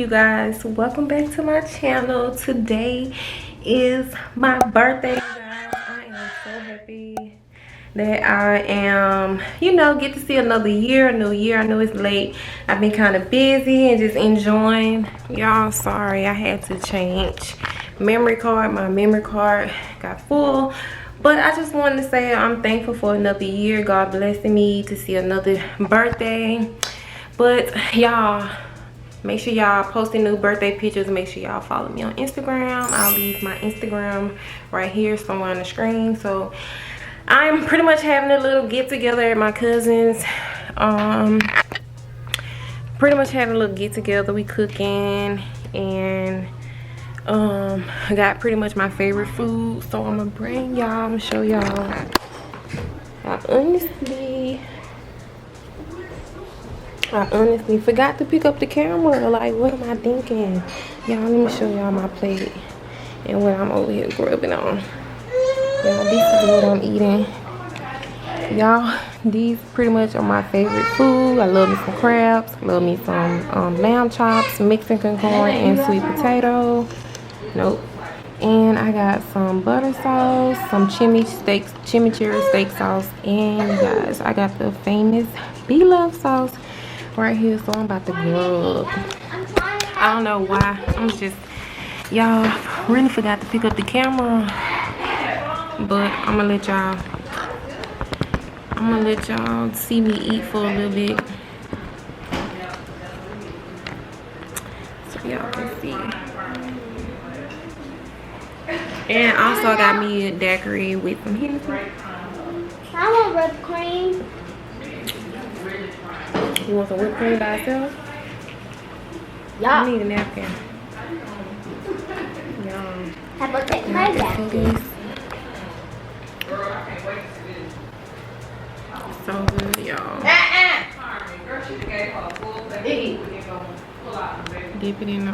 you guys? Welcome back to my channel. Today is my birthday, guys. I am so happy that I am, get to see another year, a new year. I know it's late. I've been kind of busy and just enjoying. Y'all, sorry, I had to change memory card. My memory card got full. But I just wanted to say I'm thankful for another year. God blessing me to see another birthday. But y'all, make sure y'all posting new birthday pictures. Make sure y'all follow me on Instagram. I'll leave my Instagram right here somewhere on the screen. So I'm pretty much having a little get together at my cousin's. Pretty much having a little get together. We cooking and I got pretty much my favorite food. So I'm gonna bring y'all, I'm gonna show y'all. I honestly forgot to pick up the camera. Like, what am I thinking? Y'all, let me show y'all my plate and what I'm over here grubbing on. Y'all, this is what I'm eating. Y'all, these pretty much are my favorite food. I love me some crabs. Love me some lamb chops, Mexican corn, and sweet potato. Nope. And I got some butter sauce, some chimichurri steak sauce, and you guys, I got the famous B-Love sauce right here. So I'm about to grub. I don't know why. Y'all, really forgot to pick up the camera, but I'm gonna let y'all see me eat for a little bit so y'all can see. And also I got me a daiquiri with some Hennessy. I want whipped cream. You want some whipped cream by itself? Yeah. I need a napkin. Y'all. How about that napkin? So good, y'all. Dip it in the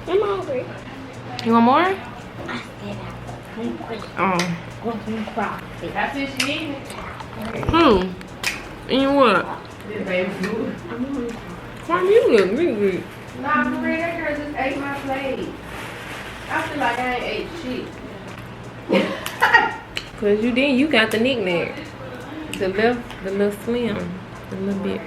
I'm hungry. You want more? I said Oh. That's it, she eating. And what? Why you look really? Nah, Marie, that girl just ate my plate. I feel like I ain't ate shit. Cause you got the knick-knack. The little slim. A little bit.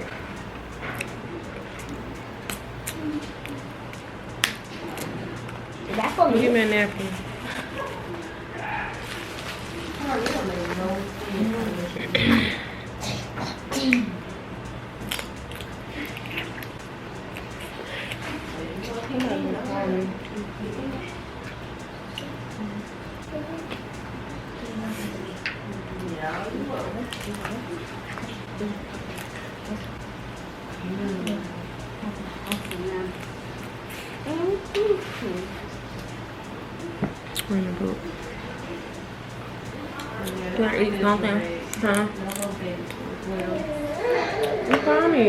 Is that for me? Give me a napkin. Bring the book. Do I eat something? Huh? You call me.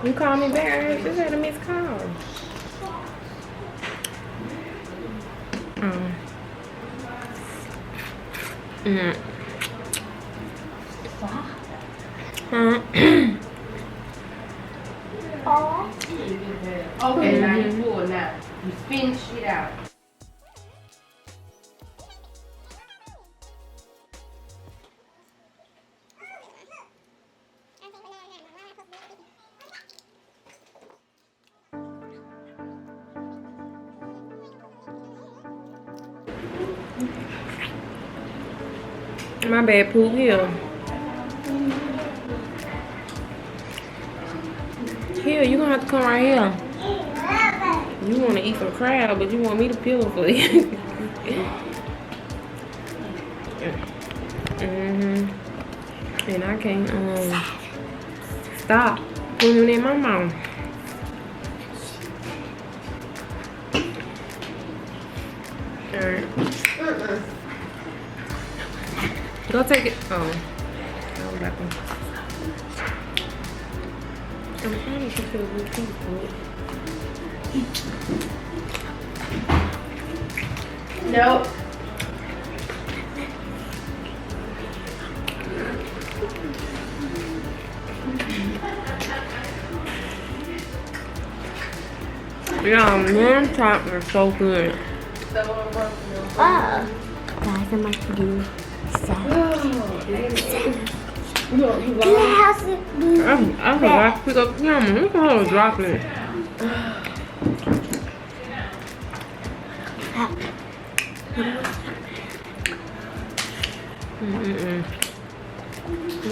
You call me back. I just had a missed call. Okay, now you full now. You spin shit out. My bad, poop here. Here, you gonna have to come right here. You wanna eat some crab, but you want me to peel it for you. And I can't stop putting it in my mouth. Alright. Go take it. Oh. I'm trying to get to the blue cheese. Nope. Yeah, lamb chops are so good. Guys, I'm about to do I forgot to pick up the camera. Look at her dropping it.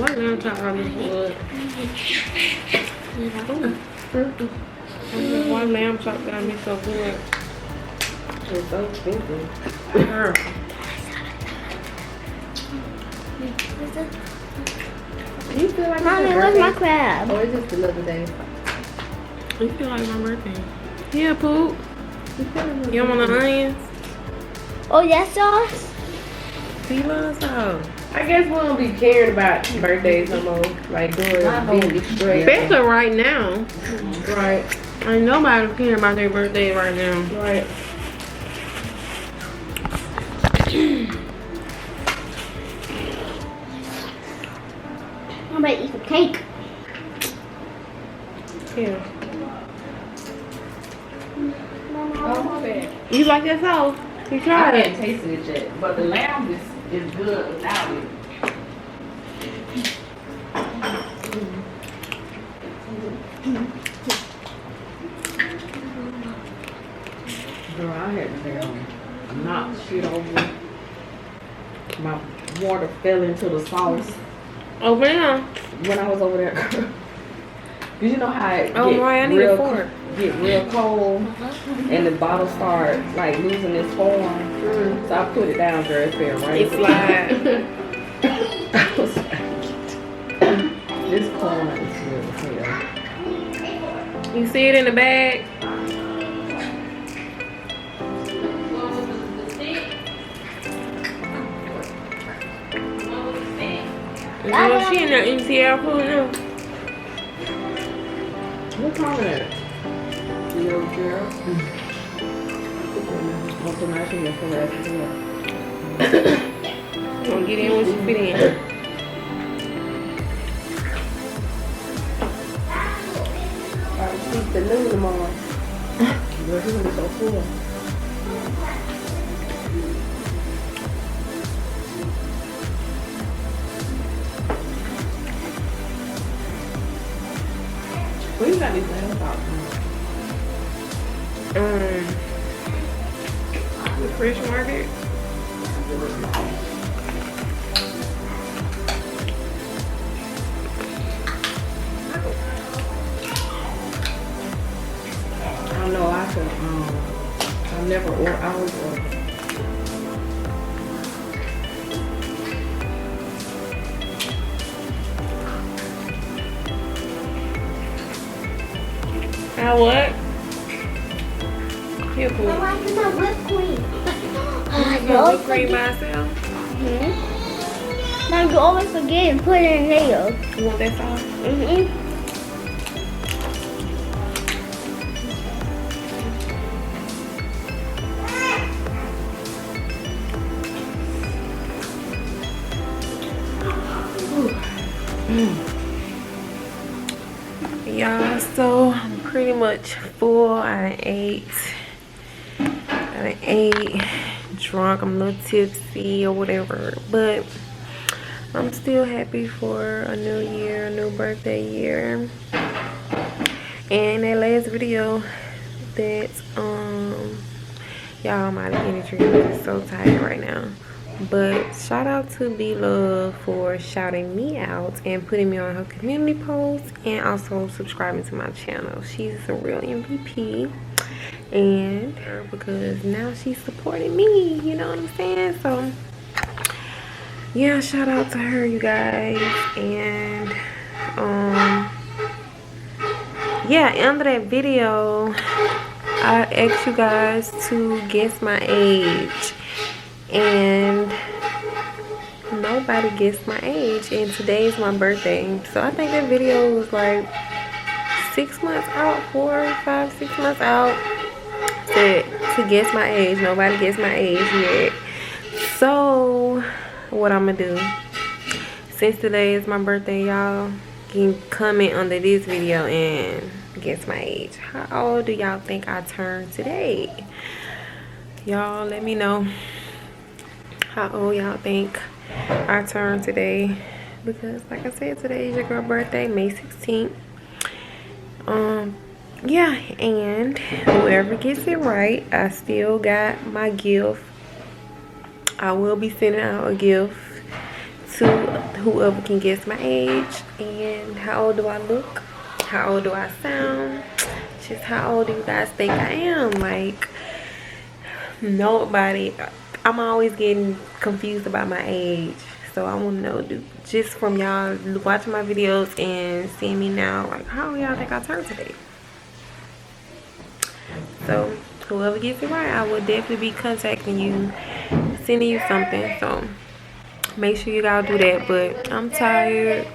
What lamb chop are this good? One lamb chop gotta be so good. It's so expensive. Girl. You feel like Mommy, it's your where's my birthday? crab? Or is this another day? You feel like my birthday. Yeah, Poop. You want the onions? Oh, that sauce? He loves sauce. I guess we don't be caring about birthdays no more. Like doing big extra. Especially right now. Right. Ain't nobody caring about their birthday right now. Right. I'm about to eat some cake. Yeah. Oh, my bad. You like that sauce? You I tried it? haven't tasted it yet, but the lamb is good without it. Girl, I had to knock shit over. My water fell into the sauce Over there. when I was over there. Cause you know how it Oh, right, I need a fork. get real cold and the bottle start like losing its form. So I put it down, girl. It fell right. It slide. I was like, this corn is good as hell. You see it in the bag? Girl, she in there eating Sierra food now. What kind of that? Little girl. What's the nice thing for that? Gonna get in when she fit in. I'll keep the noodle tomorrow. Girl, she's gonna be so full. Where you got these lamb chops The Fresh Market. I don't know, I could, I never order, I always order. What? Here, I Pooh. want my whipped cream. You gonna whip cream by itself? Now you always forget and put it in there. You want that sauce? Y'all, so I'm pretty much full. I ate, drunk, I'm a little tipsy or whatever, but I'm still happy for a new year, a new birthday year. And that last video that y'all, my energy is so tired right now, but shout out to B Love for shouting me out and putting me on her community post, and also subscribing to my channel. She's a real MVP, and because now she's supporting me, you know what I'm saying? So yeah, shout out to her, you guys. And yeah, under that video I asked you guys to guess my age, and nobody guessed my age, and today is my birthday. So I think that video was like 6 months out, 4, 5, 6 months out to guess my age. Nobody guessed my age yet. So what I'm gonna do, since today is my birthday, y'all can comment under this video and guess my age. How old do y'all think I turned today? Y'all let me know how old y'all think I turned today, because like I said, today is your girl birthday, May 16th. Yeah, and whoever gets it right, I still got my gift. I will be sending out a gift to whoever can guess my age. And how old do I look? How old do I sound? Just how old do you guys think I am? Like, nobody, I'm always getting confused about my age. So I want to know, just from y'all watching my videos and seeing me now, like, how old y'all think I turned today? So whoever gets it right, I will definitely be contacting you, sending you something. So make sure you guys do that. But I'm tired.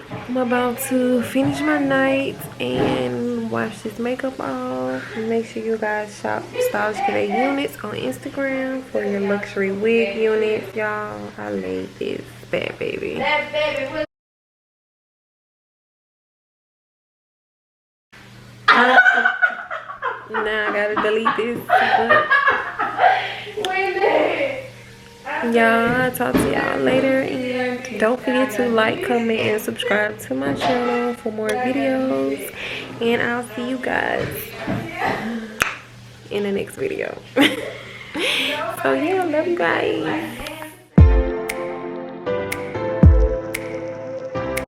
I'm about to finish my night and wash this makeup off. Make sure you guys shop Stylish Today units on Instagram for your luxury wig units. Y'all, I laid this bad baby. Now I gotta delete this. Y'all, I'll talk to y'all later, and don't forget to like, comment, and subscribe to my channel for more videos, and I'll see you guys in the next video. So yeah, love you guys.